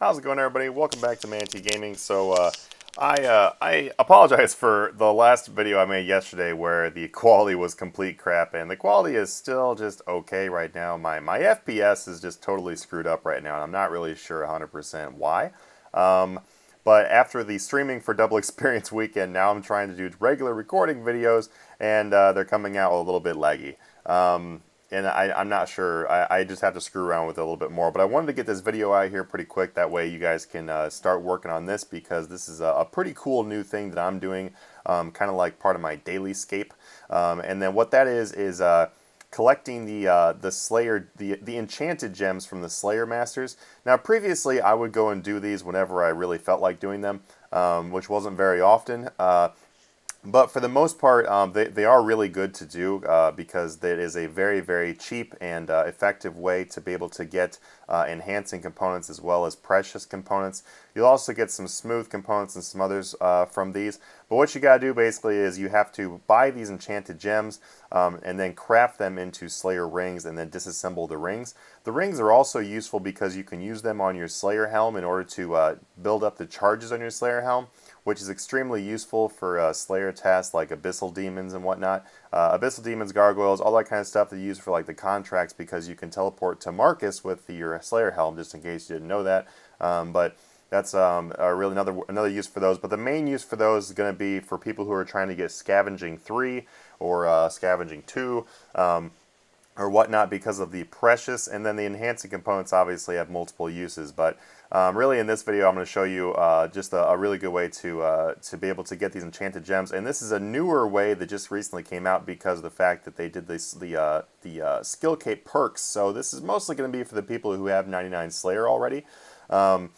How's it going, everybody? Welcome back to Manatee Gaming. I apologize for the last video I made yesterday where the quality was complete crap, and the quality is still just okay right now. My FPS is just totally screwed up right now, and I'm not really sure 100% why. Um, but after the streaming for Double Experience weekend, now I'm trying to do regular recording videos, and they're coming out a little bit laggy. And I'm not sure. I just have to screw around with it a little bit more. But I wanted to get this video out here pretty quick. That way you guys can start working on this, because this is a pretty cool new thing that I'm doing, kind of like part of my daily scape. And then what that is collecting the Slayer, the enchanted gems from the Slayer Masters. Now previously I would go and do these whenever I really felt like doing them, which wasn't very often. But for the most part, they are really good to do because it is a very, very cheap and effective way to be able to get enhancing components as well as precious components. You'll also get some smooth components and some others from these. But what you got to do basically is you have to buy these enchanted gems and then craft them into Slayer rings and then disassemble the rings. The rings are also useful because you can use them on your Slayer helm in order to build up the charges on your Slayer helm, which is extremely useful for Slayer tasks like Abyssal Demons and whatnot. Abyssal Demons, Gargoyles, all that kind of stuff they use for like the contracts, because you can teleport to Marcus with your Slayer Helm, just in case you didn't know that. But that's really another use for those. But the main use for those is going to be for people who are trying to get Scavenging 3 or Scavenging 2. Or whatnot, because of the precious, and then the enhancing components obviously have multiple uses. But really in this video I'm going to show you just a really good way to be able to get these enchanted gems. And this is a newer way that just recently came out because of the fact that they did the skill cape perks. So this is mostly going to be for the people who have 99 Slayer already. And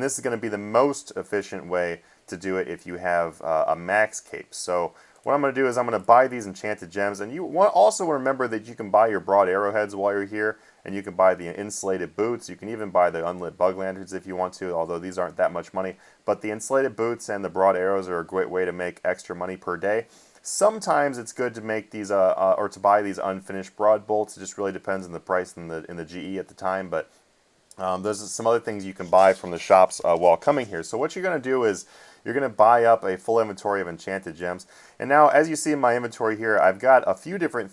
this is going to be the most efficient way to do it if you have a max cape. So what I'm going to do is I'm going to buy these enchanted gems, and you also remember that you can buy your broad arrowheads while you're here, and you can buy the insulated boots. You can even buy the unlit bug lanterns if you want to, although these aren't that much money. But the insulated boots and the broad arrows are a great way to make extra money per day. Sometimes it's good to make these or to buy these unfinished broad bolts. It just really depends on the price in the GE at the time, but there's some other things you can buy from the shops while coming here. So what you're going to do is you're going to buy up a full inventory of enchanted gems. And now, as you see in my inventory here, I've got a few different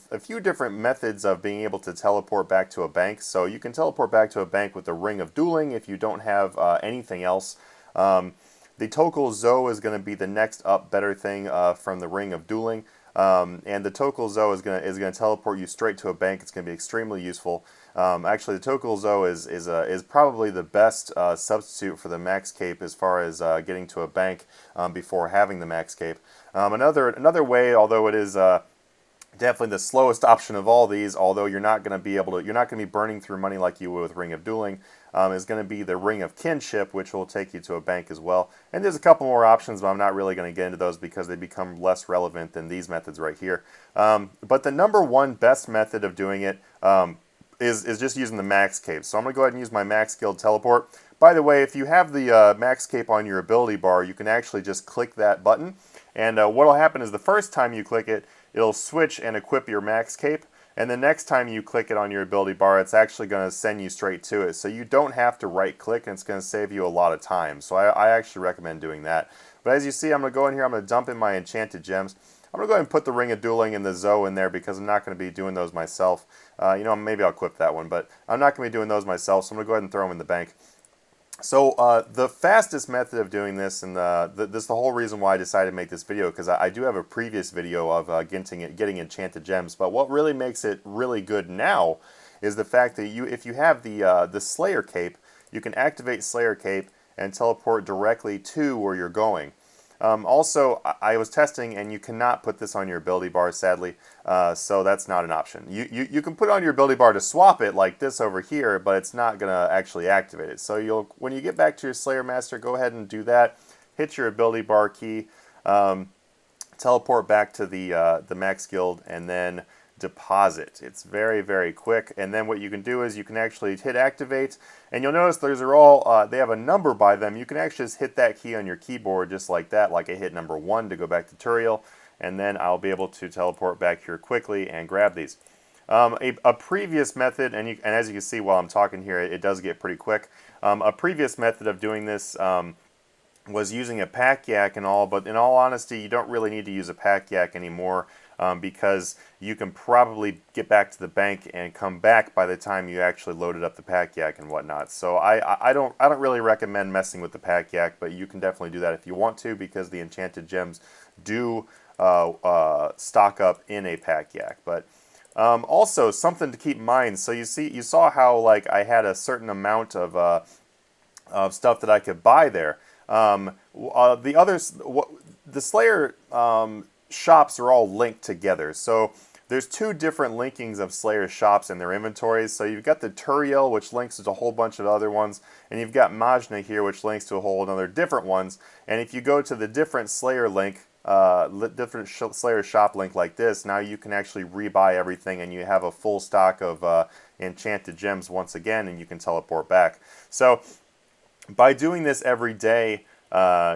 methods of being able to teleport back to a bank. So you can teleport back to a bank with the Ring of Dueling if you don't have anything else. The Tokal Zo is going to be the next up better thing from the Ring of Dueling. And the Tokal Zo is going to teleport you straight to a bank. It's going to be extremely useful. Actually, the Tokal Zo is probably the best substitute for the Max Cape as far as getting to a bank before having the Max Cape. Another way, although it is definitely the slowest option of all these, although you're not going to be burning through money like you would with Ring of Dueling, is going to be the Ring of Kinship, which will take you to a bank as well. And there's a couple more options, but I'm not really going to get into those because they become less relevant than these methods right here. But the number one best method of doing it is just using the Max Cape. So I'm going to go ahead and use my Max Guild Teleport. By the way, if you have the Max Cape on your ability bar, you can actually just click that button. And what will happen is the first time you click it, it'll switch and equip your Max Cape. And the next time you click it on your ability bar, it's actually going to send you straight to it. So you don't have to right click, and it's going to save you a lot of time. So I actually recommend doing that. But as you see, I'm going to go in here, I'm going to dump in my enchanted gems. I'm going to go ahead and put the Ring of Dueling and the Zo in there because I'm not going to be doing those myself. Maybe I'll equip that one, but I'm not going to be doing those myself, so I'm going to go ahead and throw them in the bank. So the fastest method of doing this, and this is the whole reason why I decided to make this video, because I do have a previous video of getting enchanted gems, but what really makes it really good now is the fact that if you have the Slayer Cape, you can activate Slayer Cape and teleport directly to where you're going. Also, I was testing, and you cannot put this on your ability bar, sadly, so that's not an option. You can put it on your ability bar to swap it like this over here, but it's not going to actually activate it. So when you get back to your Slayer Master, go ahead and do that. Hit your ability bar key, teleport back to the Max Guild, and then deposit. It's very, very quick. And then what you can do is you can actually hit activate, and you'll notice those are all they have a number by them. You can actually just hit that key on your keyboard just like that, like I hit number 1 to go back to tutorial, and then I'll be able to teleport back here quickly and grab these. A previous method, and as you can see while I'm talking here, it does get pretty quick. A previous method of doing this was using a pack yak and all, but in all honesty, you don't really need to use a pack yak anymore because you can probably get back to the bank and come back by the time you actually loaded up the pack yak and whatnot. So I don't really recommend messing with the pack yak, but you can definitely do that if you want to because the enchanted gems do stock up in a pack yak. But also something to keep in mind. So you saw how like I had a certain amount of stuff that I could buy there. The Slayer shops are all linked together. So there's two different linkings of Slayer shops in their inventories. So you've got the Turiel, which links to a whole bunch of other ones, and you've got Majna here, which links to a whole other different ones. And if you go to the different Slayer link, Slayer shop link like this, now you can actually rebuy everything, and you have a full stock of enchanted gems once again, and you can teleport back. So by doing this every day,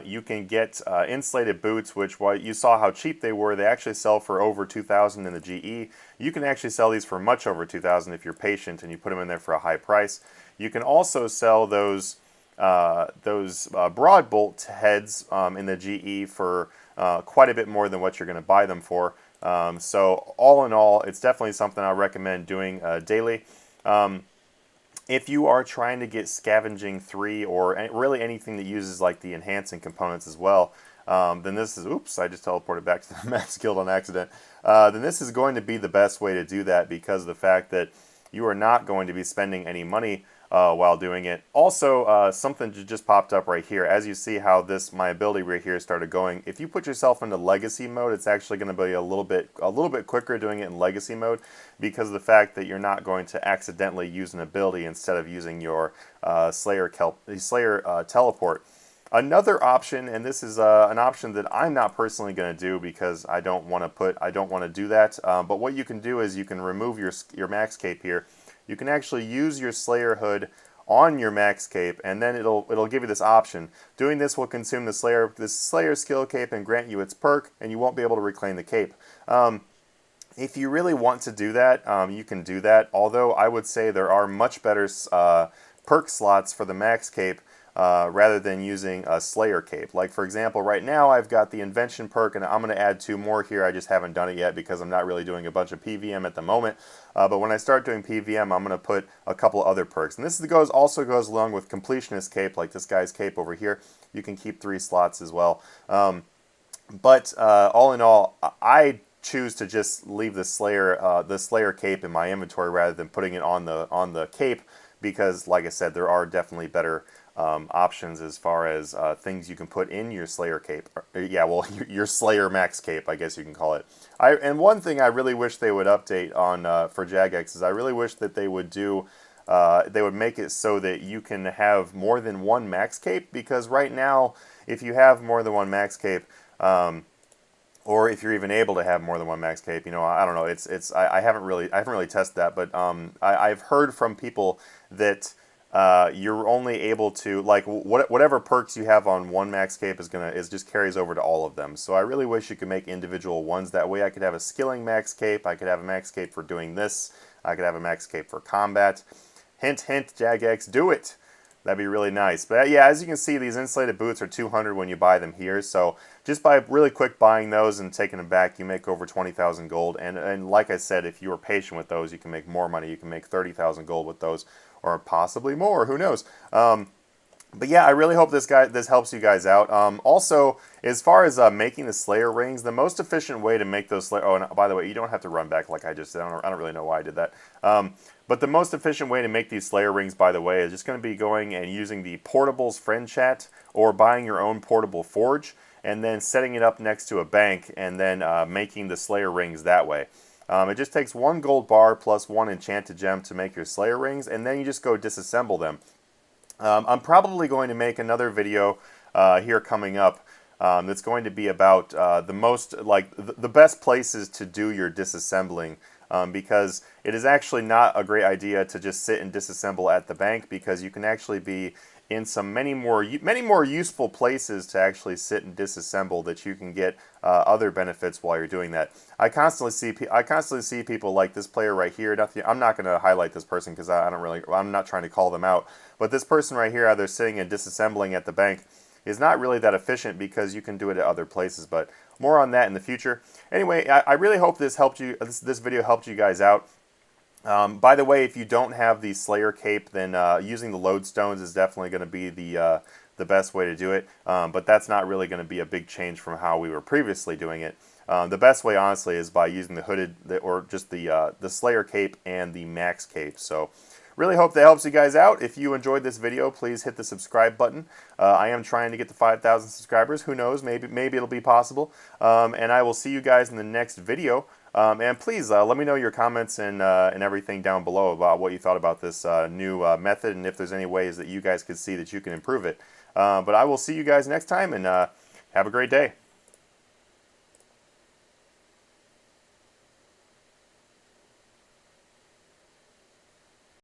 you can get insulated boots, which while you saw how cheap they were, they actually sell for over 2,000 in the GE. You can actually sell these for much over 2,000 if you're patient and you put them in there for a high price. You can also sell those broad bolt heads in the GE for quite a bit more than what you're going to buy them for. So all in all, it's definitely something I recommend doing daily. If you are trying to get Scavenging 3 or really anything that uses like the enhancing components as well, then this is, oops, I just teleported back to the max guild on accident. Then this is going to be the best way to do that because of the fact that you are not going to be spending any money while doing it. Also, something just popped up right here. As you see how my ability right here started going, if you put yourself into legacy mode, it's actually going to be a little bit quicker doing it in legacy mode because of the fact that you're not going to accidentally use an ability instead of using your Slayer teleport. Another option, and this is an option that I'm not personally going to do because I don't want to do that. But what you can do is you can remove your max cape here. You can actually use your Slayer hood on your max cape, and then it'll give you this option. Doing this will consume the Slayer skill cape and grant you its perk, and you won't be able to reclaim the cape. If you really want to do that, you can do that. Although I would say there are much better perk slots for the max cape rather than using a Slayer cape. Like for example, right now I've got the Invention perk, and I'm going to add 2 more here. I just haven't done it yet because I'm not really doing a bunch of PVM at the moment. But when I start doing PVM, I'm going to put a couple other perks. And this also goes along with Completionist cape, like this guy's cape over here. You can keep 3 slots as well. But all in all, I choose to just leave the Slayer cape in my inventory rather than putting it on the cape because, like I said, there are definitely better options as far as things you can put in your Slayer cape. Yeah, well, your Slayer max cape, I guess you can call it. And one thing I really wish they would update on for Jagex is I really wish that they would make it so that you can have more than one max cape, because right now, if you have more than one max cape, or if you're even able to have more than one max cape, I don't know. I haven't really tested that, but I've heard from people that you're only able to, like, whatever perks you have on one max cape is just carries over to all of them. So I really wish you could make individual ones. That way I could have a skilling max cape, I could have a max cape for doing this, I could have a max cape for combat. Hint, hint, Jagex, do it! That'd be really nice. But yeah, as you can see, these insulated boots are 200 when you buy them here. So just by really quick buying those and taking them back, you make over 20,000 gold. And like I said, if you were patient with those, you can make more money. You can make 30,000 gold with those, or possibly more. Who knows? But yeah, I really hope this helps you guys out. Also, as far as making the Slayer rings, the most efficient way to make those Slayer... Oh, and by the way, you don't have to run back like I just did. I don't really know why I did that. But the most efficient way to make these Slayer rings, by the way, is just going to be going and using the Portables friend chat or buying your own portable forge and then setting it up next to a bank and then making the Slayer rings that way. It just takes 1 gold bar plus 1 enchanted gem to make your Slayer rings, and then you just go disassemble them. I'm probably going to make another video here coming up that's going to be about the best places to do your disassembling, because it is actually not a great idea to just sit and disassemble at the bank, because you can actually be in some many more useful places to actually sit and disassemble that you can get other benefits while you're doing that. I constantly see people like this player right here. I'm not going to highlight this person because I'm not trying to call them out. But this person right here, either sitting and disassembling at the bank, is not really that efficient because you can do it at other places. But more on that in the future. Anyway, I really hope this helped you. This video helped you guys out. By the way, if you don't have the Slayer cape, then using the lodestones is definitely going to be the best way to do it. But that's not really going to be a big change from how we were previously doing it. The best way, honestly, is by using the hooded or just the Slayer cape and the Max cape. So, really hope that helps you guys out. If you enjoyed this video, please hit the subscribe button. I am trying to get to 5,000 subscribers. Who knows? Maybe it'll be possible. And I will see you guys in the next video. And please let me know your comments and everything down below about what you thought about this new method, and if there's any ways that you guys could see that you can improve it. But I will see you guys next time, and have a great day.